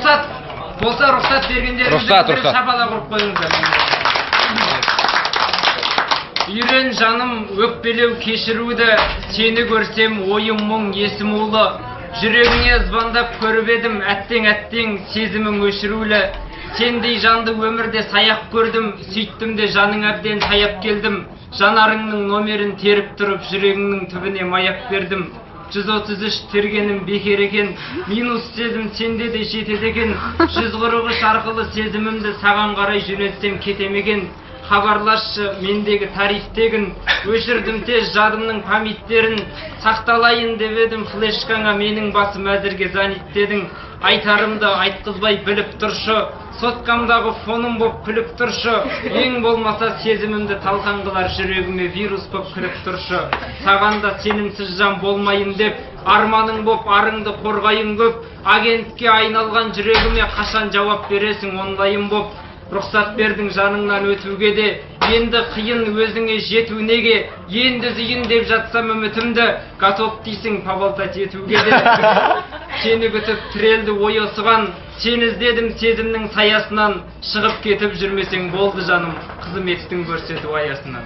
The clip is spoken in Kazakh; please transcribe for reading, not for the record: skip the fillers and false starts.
рұқсат болса рұқсат бергендеріңізді шапалақ ұрып қойыңыздар. Үйрен жаным өкпелеу кешіруді, сені көрсем ойым мұң есім улы. Жүрегіңе звондап көріп едім, әттең сезімің өшірулі. Сендей жанды өмірде саяқ көрдім, сөйттім де жаның әбден таяп келдім. Жанарыңның номерін теріп тұрып, жүрегіңнің түбіне маяк бердім. 133 тергенім бекер екен, минус сезім сенде де жетеді екен. 143 арқылы сезімімді саған қарай жөнелтсем кетемеген. Хабарласшы мендегі тарифтегін, өшірдім тез жадымның памяттерін. Сақталайын деп едім флешкаңа, менің басым әзірге заниттедің. Айтарымды айтқызбай біліп тұршы, соткамдағы фоным боп күліп тұршы. Ең болмаса сезімімді талқан қылар, жүрегіме вирус боп кіріп тұршы. Сағанда сенімсіз жан болмайын деп, арманың боп арыңды қорғайын көп. Агентке айналған жүрегіме қашан жауап бересің онлайн боп. Рұқсат бердің жаныңнан өтуге де, енді қиын өзіңе жету неге. Енді зейін деп жатсам үмітімді, готов дейсің поболтать етуге де. Сені күтіп тірелді ой осыған, сен іздедім сезімнің саясынан. Шығып кетіп жүрмесең болды жаным, қызметтің көрсету аясынан.